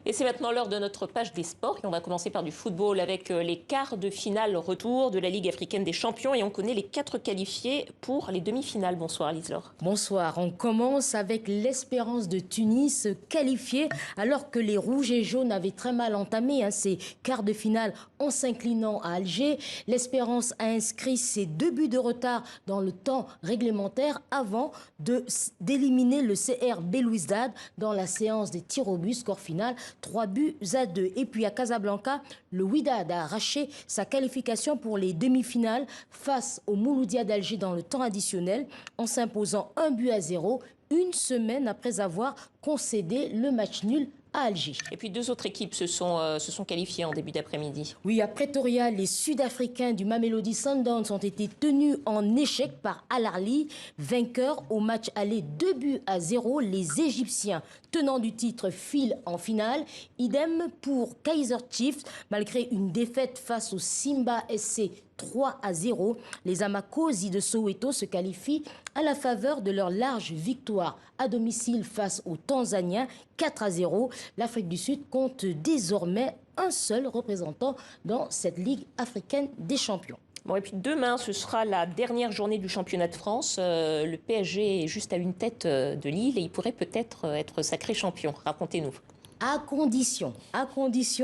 Et c'est maintenant l'heure de notre page des sports. Et on va commencer par du football avec les quarts de finale retour de la Ligue africaine des champions. Et on connaît les 4 qualifiés pour les demi-finales. Bonsoir Lise-Laure. Bonsoir. On commence avec l'Espérance de Tunis qualifiée alors que les Rouges et Jaunes avaient très mal entamé ces quarts de finale en s'inclinant à Alger. L'Espérance a inscrit ses 2 buts de retard dans le temps réglementaire avant d'éliminer le CR Belouizdad dans la séance des tirs au but. Score final 3-2. Et puis à Casablanca, le Wydad a arraché sa qualification pour les demi-finales face au Mouloudia d'Alger dans le temps additionnel en s'imposant 1-0, une semaine après avoir concédé le match nul à Alger. Et puis 2 autres équipes se sont qualifiées en début d'après-midi. Oui, à Pretoria, les Sud-Africains du Mamelodi Sundowns ont été tenus en échec par Al Ahly, vainqueurs au match aller 2-0. Les Égyptiens, tenants du titre, filent en finale. Idem pour Kaizer Chiefs, malgré une défaite face au Simba SC 3-0. Les Amakosi de Soweto se qualifient à la faveur de leur large victoire à domicile face aux Tanzaniens 4-0. L'Afrique du Sud compte désormais un seul représentant dans cette Ligue africaine des champions. Bon, et puis demain, ce sera la dernière journée du championnat de France. Le PSG est juste à une tête de Lille et il pourrait peut-être être sacré champion. Racontez-nous. À condition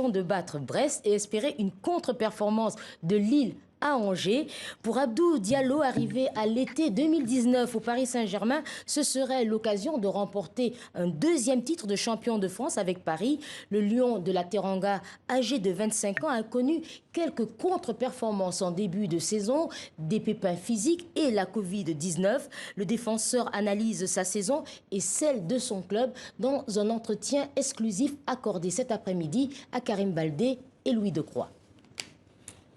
de battre Brest et espérer une contre-performance de Lille à Angers. Pour Abdou Diallo, arrivé à l'été 2019 au Paris Saint-Germain, ce serait l'occasion de remporter un 2e titre de champion de France avec Paris. Le Lion de la Teranga, âgé de 25 ans, a connu quelques contre-performances en début de saison, des pépins physiques et la Covid-19. Le défenseur analyse sa saison et celle de son club dans un entretien exclusif accordé cet après-midi à Karim Baldé et Louis Decroix.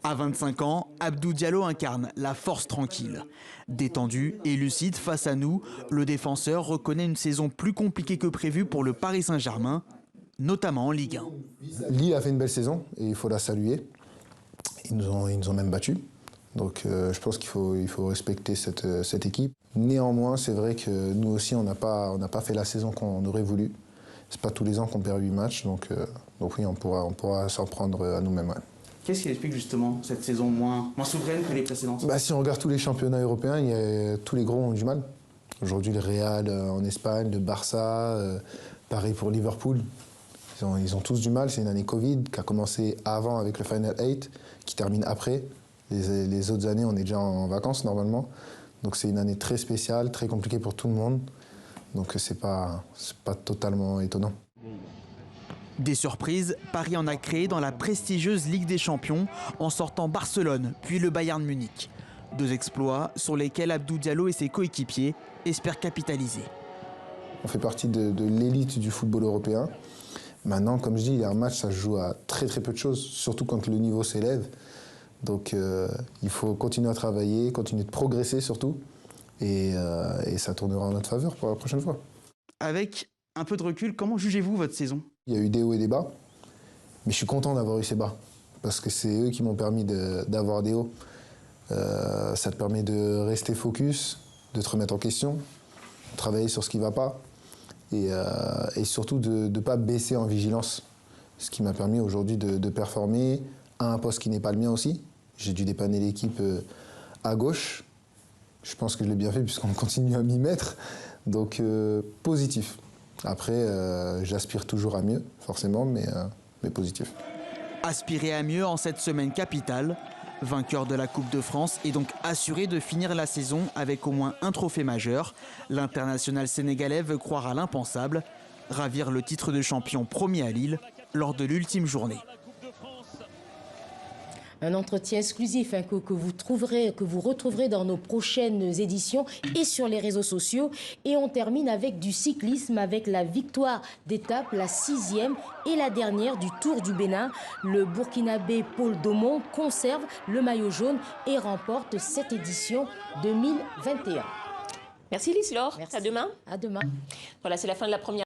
À 25 ans, Abdou Diallo incarne la force tranquille. Détendu et lucide face à nous, le défenseur reconnaît une saison plus compliquée que prévu pour le Paris Saint-Germain, notamment en Ligue 1. Lille a fait une belle saison et il faut la saluer. Ils nous ont même battus. Donc je pense qu'il faut respecter cette équipe. Néanmoins, c'est vrai que nous aussi, on n'a pas fait la saison qu'on aurait voulu. C'est pas tous les ans qu'on perd 8 matchs, donc oui, on pourra s'en prendre à nous-mêmes. Ouais. Qu'est-ce qui explique justement cette saison moins souveraine que les précédentes? Si on regarde tous les championnats européens, tous les gros ont du mal. Aujourd'hui, le Real en Espagne, le Barça, pareil pour Liverpool. Ils ont tous du mal. C'est une année Covid qui a commencé avant avec le Final 8, qui termine après. Les autres années, on est déjà en vacances normalement. Donc c'est une année très spéciale, très compliquée pour tout le monde. Donc c'est pas totalement étonnant. Des surprises, Paris en a créé dans la prestigieuse Ligue des Champions en sortant Barcelone, puis le Bayern Munich. 2 exploits sur lesquels Abdou Diallo et ses coéquipiers espèrent capitaliser. On fait partie de l'élite du football européen. Maintenant, comme je dis, un match, ça se joue à très peu de choses, surtout quand le niveau s'élève. Donc il faut continuer à travailler, continuer de progresser surtout, et ça tournera en notre faveur pour la prochaine fois. Avec un peu de recul, comment jugez-vous votre saison? Il y a eu des hauts et des bas, mais je suis content d'avoir eu ces bas, parce que c'est eux qui m'ont permis d'avoir des hauts. Ça te permet de rester focus, de te remettre en question, de travailler sur ce qui ne va pas, et surtout de ne pas baisser en vigilance. Ce qui m'a permis aujourd'hui de performer à un poste qui n'est pas le mien aussi. J'ai dû dépanner l'équipe à gauche. Je pense que je l'ai bien fait puisqu'on continue à m'y mettre. Donc positif. Après, j'aspire toujours à mieux, forcément, mais positif. Aspirer à mieux en cette semaine capitale. Vainqueur de la Coupe de France est donc assuré de finir la saison avec au moins un trophée majeur. L'international sénégalais veut croire à l'impensable, ravir le titre de champion promis à Lille lors de l'ultime journée. Un entretien exclusif que vous retrouverez dans nos prochaines éditions et sur les réseaux sociaux. Et on termine avec du cyclisme, avec la victoire d'étape, la 6e et la dernière du Tour du Bénin. Le Burkinabé Paul Daumont conserve le maillot jaune et remporte cette édition 2021. Merci Lise-Laure. Merci. À demain. À demain. Voilà, c'est la fin de la première.